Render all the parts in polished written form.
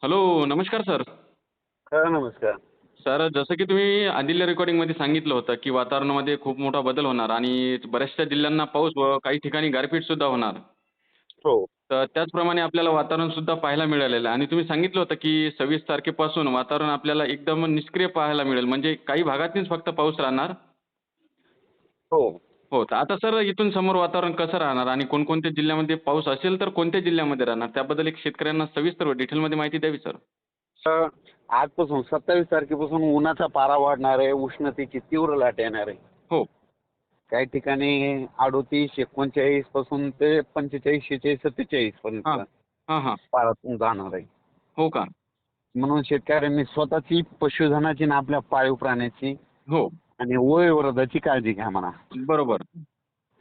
Hello, नमस्कार sir. नमस्कार. Sir, जसं की तुम्ही आधीच्या रेकॉर्डिंगमध्ये सांगितलं होतं, की वातावरणामध्ये खूप मोठा बदल होणार आणि बऱ्याचशा जिल्ह्यांना पाऊस व काही ठिकाणी गारपीटसुद्धा होणार. हो, तर त्याचप्रमाणे आपल्याला वातावरणसुद्धा पाहायला मिळालेलं आहे आणि तुम्ही सांगितलं होतं, की 26 तारखेपासून वातावरण आपल्याला एकदम निष्क्रिय पाहायला मिळेल. म्हणजे काही भागातच फक्त पाऊस राहणार. हो. हो, तर आता सर इथून समोर वातावरण कसं राहणार आणि कोणकोणत्या जिल्ह्यामध्ये पाऊस असेल तर कोणत्या जिल्ह्यामध्ये राहणार? त्याबद्दल एक शेतकऱ्यांना सविस्तर व डिटेलमध्ये माहिती द्यावी सर. तर आजपासून 27 तारखेपासून उन्हाचा पारा वाढणार आहे, उष्णतेची तीव्र लाट येणार आहे. हो. काही ठिकाणी 38, 39 पासून ते 45, 46, 47 हां. पर्यंत हां, हां. पारा जाणार आहे. हो का? म्हणून शेतकऱ्यांनी स्वतःची, पशुधनाची आणि आपल्या पाळीव प्राण्याची हो. आणि वयोवृद्धाची काळजी घ्या म्हणा. बरोबर.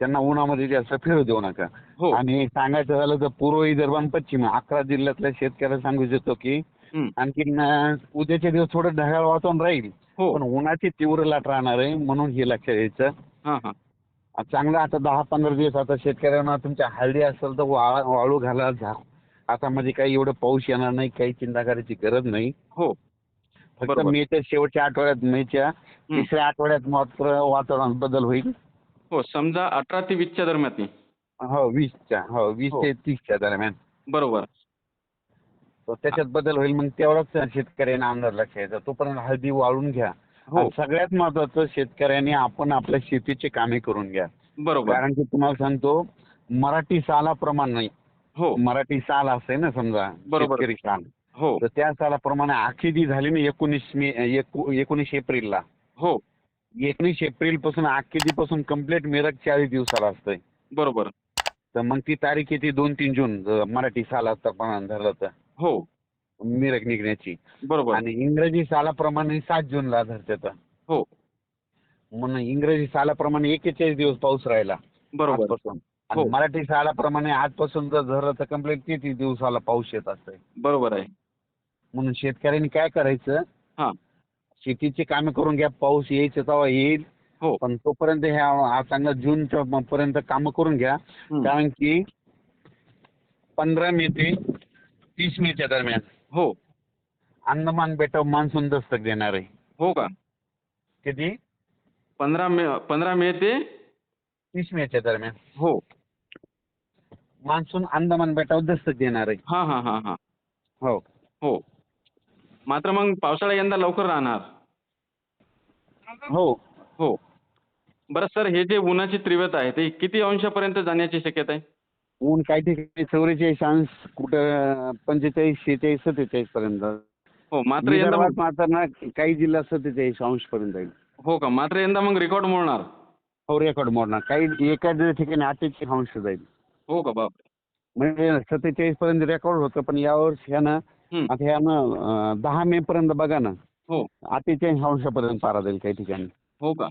त्यांना उन्हामध्ये जास्त फिरू देऊ नका. हो. आणि सांगायचं झालं तर पूर्व विदर्भ आणि पश्चिम 11 जिल्ह्यातल्या शेतकऱ्याला सांगू इच्छितो की हं. आणखीन उद्याचे दिवस थोडं ढगाळ वातावरण राहील. हो. पण उन्हाची तीव्र लाट राहणार आहे म्हणून हे लक्षात घ्यायचं. हां, हां. चांगलं आता 10-15 दिवस आता शेतकऱ्यांना तुमच्या हळदी असेल तर वाळू घाला. आता म्हणजे काही एवढं पाऊस येणार नाही, काही चिंता करायची गरज नाही. हो. फक्त बरोबर. मेच्या शेवटच्या आठवड्यात, मेच्या हं. तिसऱ्या आठवड्यात मात्र वातावरणात बदल होईल. हो, समजा 18 ते 20च्या दरम्यान. हो 20 हो. ते 30च्या दरम्यान. बरोबर. तर त्याच्यात बदल होईल. मग तेवढाच शेतकऱ्यांना अंदाज लक्षात यायचा. तोपर्यंत हळदी वाळून घ्या. आणि हो. सगळ्यात महत्वाचं शेतकऱ्यांनी आपण आपल्या शेतीची कामे करून घ्या. बरोबर. कारण की तुम्हाला सांगतो मराठी सालाप्रमाणे नाही. हो. मराठी साल असते ना समजा बरोबर. शेतकरी साल. हो. तर त्या सालाप्रमाणे आखी झाली ना 19 एप्रिलला. हो. 19 एप्रिल पासून आखेदीपासून कंप्लीट मिरग 40 दिवसाला असतंय. बरोबर. तर मग ती तारीख येते 2-3 जून मराठी सालाचा प्रमाण धरलं तर हो. मिरग निघण्याची. बरोबर. आणि इंग्रजी सालाप्रमाणे 7 जूनला धरतात. हो. म्हणून इंग्रजी सालाप्रमाणे 41 दिवस पाऊस राहिला बरोबर. आजपासून. आणि हो. मराठी सालाप्रमाणे आजपासून जर धरलं तर कंप्लीट 33 दिवसाला पाऊस येत असतोय. बरोबर आहे. म्हणून शेतकऱ्यांनी काय करायचं, हां. शेतीची कामे करून घ्या. पाऊस यायचं तेव्हा येईल. हो. पण तोपर्यंत ह्या चांगला जूनच्या पर्यंत कामं करून घ्या. हं. कारण की 15 मे ते 30 मेच्या दरम्यान हो. अंदमान बेटावर मान्सून दस्तक देणार आहे. हो का? किती? 15 मे ते 30 मेच्या दरम्यान हो. मान्सून अंदमान बेटावर दस्तक देणार आहे. हां, हां, हां, हां. हो. हो. मात्र मग पावसाळा यंदा लवकर राहणार. हो. हो. बरं सर, हे जे उन्हाची तीव्रता आहे, ते किती अंशापर्यंत जाण्याची शक्यता आहे? ऊन काही ठिकाणी 44 अंश, कुठं 45, 46, 47 पर्यंत. हो, मात्र यंदा विदर्भात मग मात्र ना काही जिल्ह्यात 47 अंश पर्यंत जाईल. हो का? मात्र यंदा मग रेकॉर्ड मोडणार. हो रेकॉर्ड मोडणार. काही एखाद्या ठिकाणी 48 अंश जाईल. हो का? बापरे! म्हणजे 47 पर्यंत रेकॉर्ड होतं. पण यावर्षी ह्यानं हं. आता ह्यानं 10 मे पर्यंत बघा ना हो. 48 अंशापर्यंत पारा जाईल काही ठिकाणी. हो का?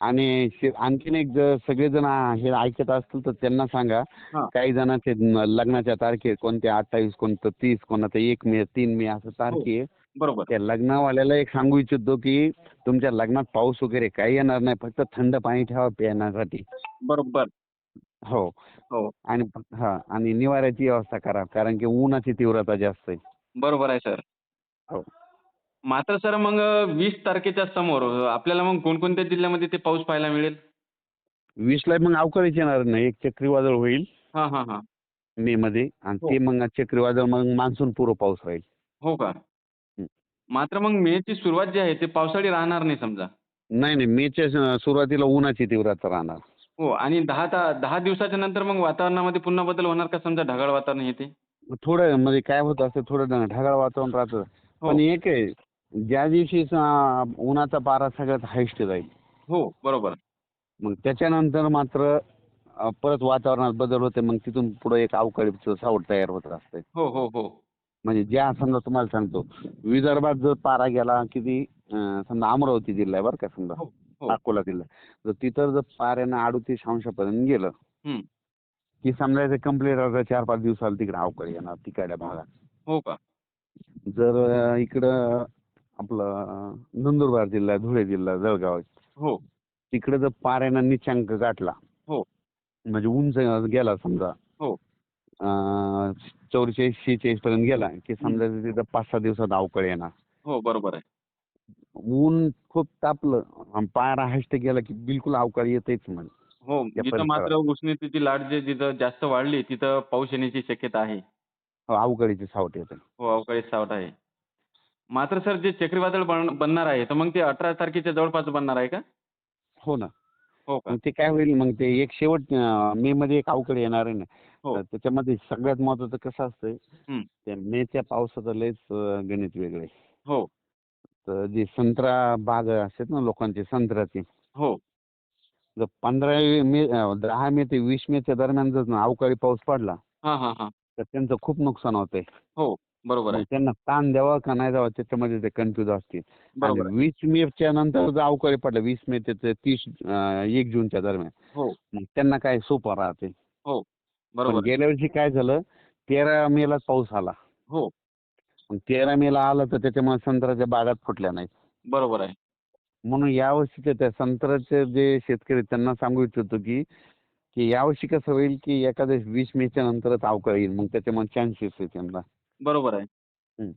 आणि आणखीन एक जर सगळेजण हे ऐकत असतील तर त्यांना सांगा. हां. काही जणांचे लग्नाच्या तारखे कोणत्या 28, कोणतं 30, कोणाचं 1 मे, 3 मे असं हो. तारखे आहे. बरोबर. त्या लग्नवाल्याला एक सांगू इच्छितो की तुमच्या लग्नात पाऊस वगैरे काही येणार नाही. फक्त थंड पाणी ठेवा पिण्यासाठी. बरोबर. हो. हो. आणि आणि निवाऱ्याची व्यवस्था करा. कारण की उन्हाची तीव्रता जास्त आहे. बरोबर आहे सर. हो. मात्र सर मग 20 तारखेच्या समोर आपल्याला मग कोणकोणत्या जिल्ह्यामध्ये ते पाऊस पाहायला मिळेल? 20ला मग अवकाळीच येणार नाही. एक चक्रीवादळ होईल हां, हां, हां. मेमध्ये आणि हो. ते मग चक्रीवादळ मग मान्सून पूर्व पाऊस राहील. हो का? हं. मात्र मग मेची सुरुवात जी आहे, ते पावसाळी राहणार नाही समजा. नाही, नाही. मेच्या सुरुवातीला उन्हाची तीव्रता राहणार. हो आणि 10 दिवसाच्या नंतर मग वातावरणामध्ये पुन्हा बदल होणार का समजा ढगाळ वातावरण येते? थोडं म्हणजे काय होतं असं थोडं ढगाळ वातावरण राहतं. हो. पण एक आहे, ज्या दिवशी उन्हाचा पारा सगळ्यात हायेस्ट जाईल. हो. बरोबर. मग त्याच्यानंतर मात्र परत वातावरणात बदल होते. मग तिथून पुढे एक अवकाळीचं सावट तयार होत असते. हो, हो, हो. म्हणजे ज्या समजा तुम्हाला सांगतो, विदर्भात जर पारा गेला किती समजा अमरावती जिल्हा आहे बरं का समजा, हो, हो. अकोला जिल्हा. तर तिथं जर पाऱ्यानं 38 अंशापर्यंत गेलं, हं. की समजायचं कंप्लीट आता 4-5 दिवसाला तिकडे अवकाळी येणार तिकडल्या भागात. हो का? जर इकडं आपलं नंदुरबार जिल्हा, धुळे जिल्हा, जळगाव आहे, हो, तिकडे जर पाऱ्यानं नीचांक गाठला, हो, म्हणजे उंच गेला समजा हो. 44-46 पर्यंत गेला की समजा तिथं 5-6 दिवसात अवकाळी येणार. हो, बरोबर आहे. ऊन खूप तापलं आणि पारा हायस्ट गेला की बिलकुल अवकाळी येतेच मग हो, त्या जिथं परिसरात. मात्र उष्णतेची लाट जिथं जास्त वाढली तिथं पाऊस येण्याची शक्यता आहे. हो, अवकाळीची सावट येते. हो, अवकाळी सावट आहे. मात्र सर जे चक्रीवादळ बनणार आहे, तर मग ते 18 तारखेच्या जवळपास बनणार आहे का? हो ना. हो का? मग ते काय होईल मग ते एक शेवट मे मध्ये एक अवकाळी येणार आहे ना. हो. तर त्याच्यामध्ये सगळ्यात महत्वाचं कसं असतंय, हं. त्या मेच्या पावसाचं लयच गणित वेगळं आहे. हो, तर जे संत्रा बाग असतात ना लोकांचे संत्र्याचे, हो. जर 10 मे ते 20 मेच्या दरम्यान जर अवकाळी पाऊस पडला हां, हां, हां. तर त्यांचं खूप नुकसान होतंय. हो, बरोबर मग आहे. त्यांना ताण द्यावा का नाही द्यावा त्याच्यामध्ये ते कन्फ्यूज असतील. आणि बरोबर आहे. 20 मेच्या नंतर जर अवकाळी पडला 20 मे ते 1 जूनच्या दरम्यान, हो, मग त्यांना काय सोपं राहते. हो. पण बरोबर आहे. गेल्या वर्षी काय झालं, 13 मेलाच पाऊस आला. हो, मग 13 मेला आला तर त्याच्यामुळे संत्र्याच्या बागाच फुटल्या नाहीत. बरोबर आहे. म्हणून यावर्षी त्या संत्र्याचे जे शेतकरी आहेत, त्यांना सांगू इच्छितो की यावर्षी कसं होईल की एखाद्या 20 मेच्या नंतरच अवकाळी येईल. मग त्याच्यामुळे चान्सेस आहे त्यांना. बरोबर आहे. हं.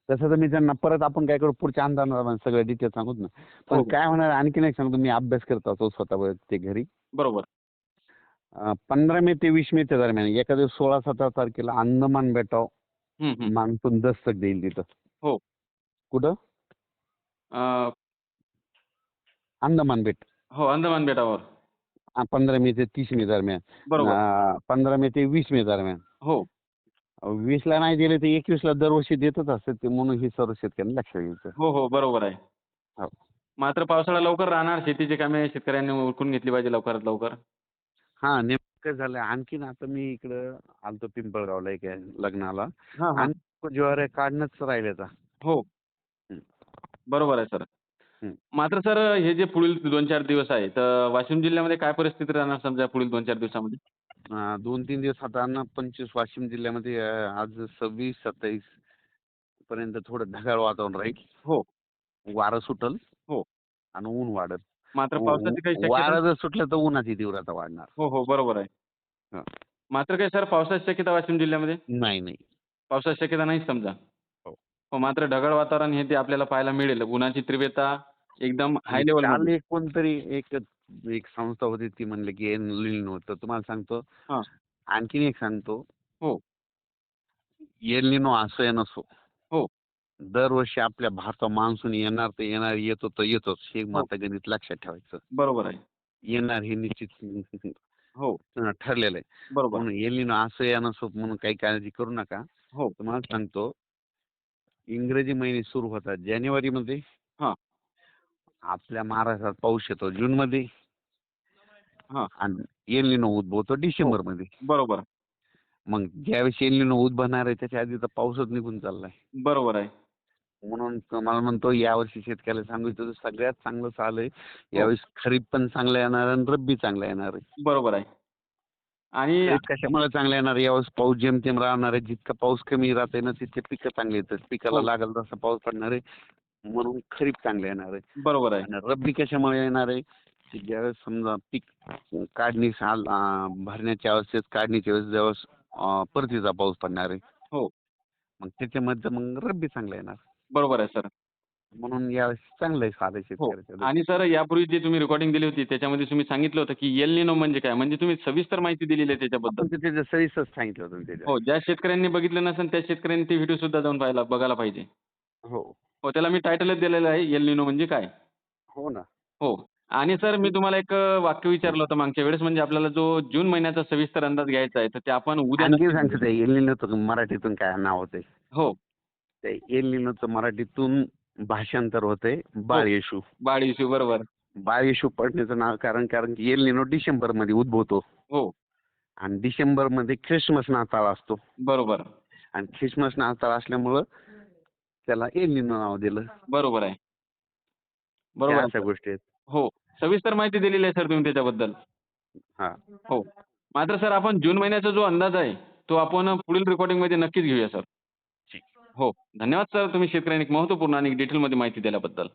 तसं तर मी त्यांना परत आपण काय करू पुढच्या अंदाजानं सगळं डिटेल सांगूच ना. पण हो, काय होणार आणखीन एक सांगतो मी अभ्यास करत होतो स्वतः ते घरी. बरोबर. 15 मे ते 20 मेच्या दरम्यान एखाद्या 16-17 तारखेला अंदमान बेटावर हं, हं. मान्सून दस्तक देईल तिथं. हो. कुठं? अ, अंदमान बेट. हो, अंदमान बेटावर. 15 मे ते 30 मे दरम्यान. बरोबर. 15 मे ते 20 मे दरम्यान. हो. 20 ला नाही दिले तर 21 ला दरवर्षी देतच असतात ते म्हणून हे सर्व शेतकऱ्यांनी लक्षात घ्यायचं. हो, हो. बरोबर आहे. हो. मात्र पावसाळा लवकर राहणार. शेतीची कामे शेतकऱ्यांनी उरकून घेतली पाहिजे लवकरात लवकर. हां, नेमकं झालं आणखीन आता मी इकडं आलतो पिंपळगावला एक लग्नाला. हां, हां. आणि ज्वारी काढणंच राहिल्याचा. हो, हं, बरोबर आहे सर. हं. मात्र सर हे जे पुढील 2-4 दिवस आहे, तर वाशिम जिल्ह्यामध्ये काय परिस्थिती राहणार समजा पुढील 2-4 दिवसामध्ये? 2-3 दिवस आता ना 25 वाशिम जिल्ह्यामध्ये आज 26-27 पर्यंत थोडं ढगाळ वातावरण राहील. हो, वारं सुटल हो. आणि ऊन वाढल. मात्र पावसाची काही शक्यता? वारं जर सुटलं तर उन्हाची तीव्रता वाढणार. हो, हो. बरोबर आहे. हं. मात्र काय सर पावसाची शक्यता वाशिम जिल्ह्यामध्ये? नाही, नाही. पावसाची शक्यता नाहीच समजा. हो. हो, मात्र ढगाळ वातावरण हे ते आपल्याला पाहायला मिळेल. उन्हाची तीव्रता एकदम हाय आणि काल लेव्हलमध्ये. एक कोणतरी एक एक संस्था होती ती म्हणली की एल निनो. तर तुम्हाला सांगतो हां. आणखीन एक सांगतो. हो, एल निनो असो या नसो. हो, दरवर्षी आपल्या भारतात मान्सून येणार तर येणार, येतो तर येतोच. हे हो. मात्र गणित लक्षात ठेवायचं. बरोबर आहे. येणार हे निश्चित हो, ठरलेलं आहे. बरोबर. म्हणून एल निनो असो या नसो म्हणून काही काळजी करू नका. हो. तुम्हाला सांगतो इंग्रजी महिने सुरू होतात जानेवारीमध्ये. हां, आपल्या महाराष्ट्रात पाऊस येतो जूनमध्ये हां. आणि एल निनो उद्भवतो हो, डिसेंबरमध्ये. बरोबर. मग ज्यावेळेस एल निनो उद्भवणार आहे त्याच्या आधी तर पाऊसच निघून चाललाय. बरोबर आहे. म्हणून तुम्हाला म्हणतो यावर्षी शेतकऱ्याला सांगू इच्छितो सगळ्यात चांगलं चालू आहे. हो, यावेळेस खरीप पण चांगला येणार आहे आणि रब्बी चांगला येणार आहे. बरोबर आहे. आणि खरीप कशामुळे चांगला येणार आहे? यावेळेस पाऊस जेमतेम राहणार आहे. जितका पाऊस कमी राहते ना तितके पिकं चांगली येतात. पिकाला हो, लागेल तसा पाऊस पडणार आहे. म्हणून खरीप चांगला येणार आहे. बरोबर आहे. आणि रब्बी कशामुळे येणार आहे? की ज्यावेळेस समजा पीक भरण्याच्या अवस्थेत काढणीच्या वेळेस ज्यावेळेस परतीचा पाऊस पडणार आहे. हो, मग त्याच्यामध्ये मग रब्बी चांगला येणार. बरोबर आहे सर. म्हणून यावेळेस चांगलं आहे साध्या हो. शेतकऱ्याच्या आणि दृष्टीने. सर यापूर्वी जी तुम्ही रेकॉर्डिंग दिली होती त्याच्यामध्ये तुम्ही सांगितलं होतं की एल निनो म्हणजे काय? म्हणजे तुम्ही सविस्तर माहिती दिलेली आहे त्याच्याबद्दल. आपण ते त्याच्या सविस्तर सांगितलं होतं त्याच्या. हो, ज्या शेतकऱ्यांनी बघितलं नसेल त्या शेतकऱ्यांनी ते व्हिडिओ सुद्धा जाऊन बघायला पाहिजे. हो. हो, त्याला मी टायटलच दिलेलं आहे एल निनो म्हणजे काय? हो ना. हो. आणि सर मी हं. तुम्हाला एक वाक्य हं. विचारलं होतं मागच्या वेळेस म्हणजे आपल्याला जो जून महिन्याचा सविस्तर अंदाज घ्यायचा आहे, तर ते आपण उद्या आणखी नक्कीच घेऊ. सांगतो ते एल निनोचं मराठीतून काय नाव होते. हो, ते एल निनोचं मराठीतून भाषांतर होते हो. बाळ येशू. बाळ इश्यू बरोबर. बाळ येशू पडण्याचं नाव कारण की एल निनो डिसेंबरमध्ये उद्भवतो हो, आणि डिसेंबरमध्ये ख्रिसमस नाताळ असतो बरोबर. आणि ख्रिसमस नाताळ असल्यामुळं त्याला एल निनो नाव दिलं. बरोबर आहे. ह्या बरोबर आहे अशा सर. गोष्टी आहेत. हो. सविस्तर माहिती दिलेली आहे सर तुम्ही त्याच्याबद्दल. हां. हो. मात्र सर आपण जून महिन्याचा जो अंदाज आहे, तो आपण पुढील रेकॉर्डिंगमध्ये नक्कीच घेऊया सर. ठीक. हो. धन्यवाद सर तुम्ही शेतकऱ्यांनी एक महत्त्वपूर्ण आणि डिटेलमध्ये माहिती दिल्याबद्दल.